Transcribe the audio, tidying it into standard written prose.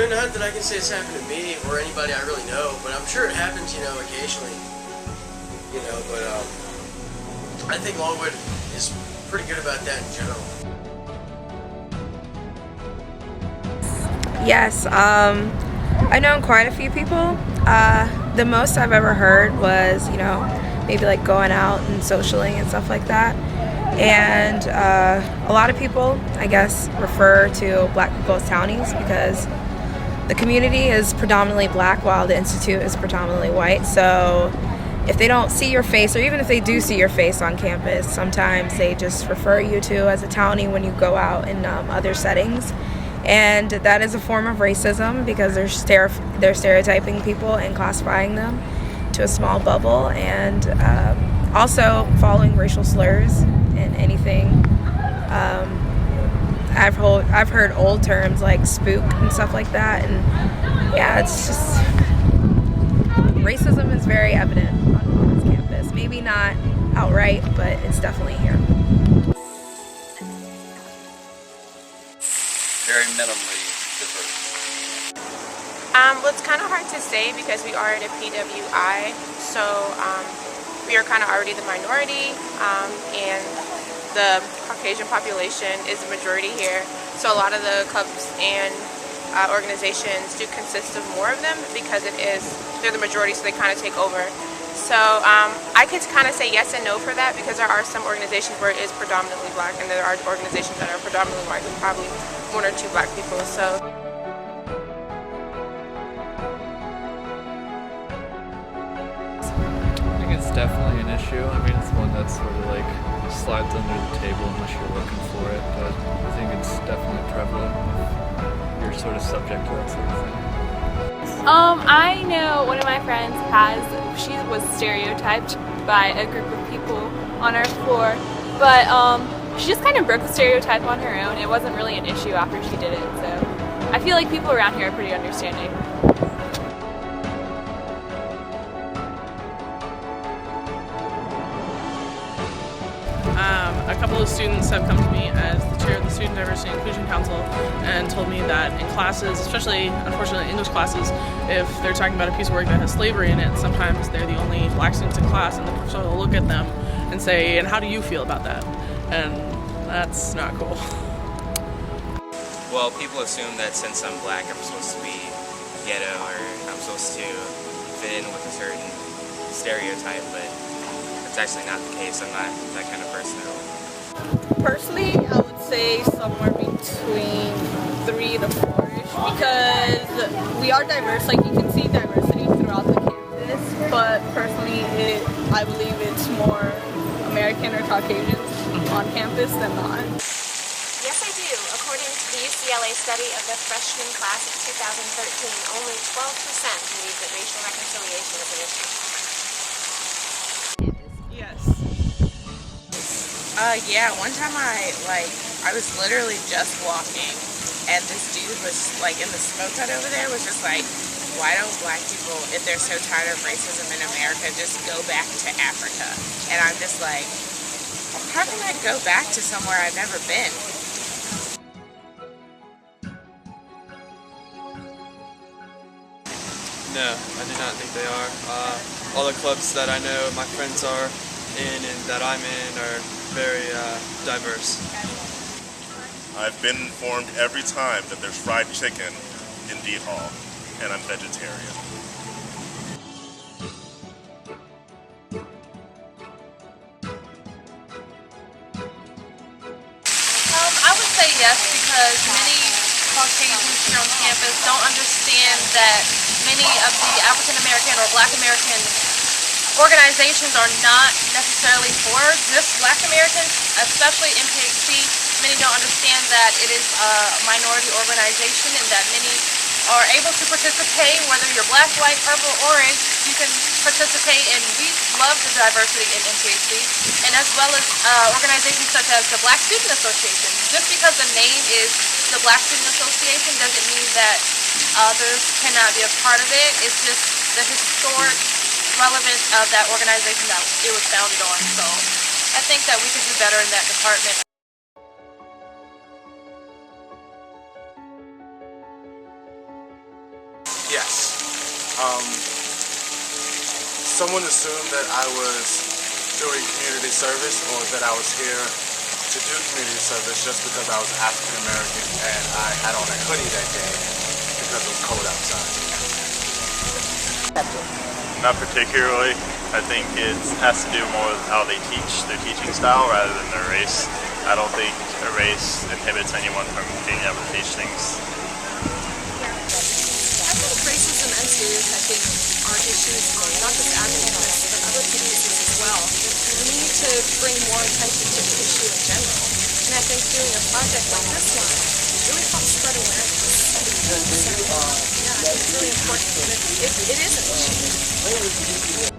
Not that I can say it's happened to me or anybody I really know, but I'm sure it happens, you know, occasionally. You know, but I think Longwood is pretty good about that in general. Yes, I've known quite a few people. The most I've ever heard was, you know, maybe like going out and socialing and stuff like that. And a lot of people, I guess, refer to black people as townies because the community is predominantly black while the institute is predominantly white. So if they don't see your face, or even if they do see your face on campus, sometimes they just refer you to as a townie when you go out in other settings. And that is a form of racism because they're stereotyping people and classifying them to a small bubble, and also following racial slurs and anything. I've heard old terms like spook and stuff like that, and yeah, it's just racism is very evident on this campus. Maybe not outright, but it's definitely here. Very minimally diverse. Well, it's kind of hard to say because we are at a PWI, so we are kind of already the minority, and the Caucasian population is the majority here. So a lot of the clubs and organizations do consist of more of them because they're the majority, so they kind of take over. So I could kind of say yes and no for that because there are some organizations where it is predominantly black, and there are organizations that are predominantly white with probably one or two black people. So I think it's definitely an issue. I mean, it's one that sort of like slides under the table unless you're looking for it, but I think it's definitely prevalent if you're sort of subject to that sort of thing. I know one of my friends she was stereotyped by a group of people on our floor, but she just kind of broke the stereotype on her own. It wasn't really an issue after she did it, so I feel like people around here are pretty understanding. A couple of students have come to me as the chair of the Student Diversity and Inclusion Council and told me that in classes, especially unfortunately English classes, if they're talking about a piece of work that has slavery in it, sometimes they're the only black students in class, and the professor will look at them and say, "And how do you feel about that?" And that's not cool. Well, people assume that since I'm black, I'm supposed to be ghetto, or I'm supposed to fit in with a certain stereotype, but it's actually not the case. I'm not that kind of person at all. Personally, I would say somewhere between 3 to 4-ish because we are diverse. Like, you can see diversity throughout the campus, but personally, I believe it's more American or Caucasians on campus than not. Yes, I do. According to the UCLA study of the freshman class of 2013, only 12% believe that racial reconciliation is an issue. yes. Yeah, one time I was literally just walking, and this dude was like in the smoke hut over there was just like, why don't black people, if they're so tired of racism in America, just go back to Africa? And I'm just like, how can I go back to somewhere I've never been? No, I do not think they are. All the clubs that I know my friends are in and that I'm in are very diverse. I've been informed every time that there's fried chicken in D Hall, and I'm vegetarian. I would say yes, because many Caucasians here on campus don't understand that many of the African American or Black American organizations are not necessarily for just Black Americans, especially MPHC. Many don't understand that it is a minority organization and that many are able to participate, whether you're black, white, purple, orange, you can participate, and we love the diversity in MPHC, and as well as organizations such as the Black Student Association. Just because the name is the Black Student Association doesn't mean that others cannot be a part of it. It's just the historic relevance of that organization that it was founded on. So I think that we could do better in that department. someone assumed that I was doing community service or that I was here to do community service just because I was African American and I had on a hoodie that day because it was cold outside. Not particularly. I think it has to do more with how they teach, their teaching style, rather than their race. I don't think a race inhibits anyone from being able to teach things. I think racism and stereotyping are issues not just academics, but other communities as well. We need to bring more attention to the issue in general. And I think doing a project like this one really helps spread awareness. So, yeah, I think it's really important that it is an issue.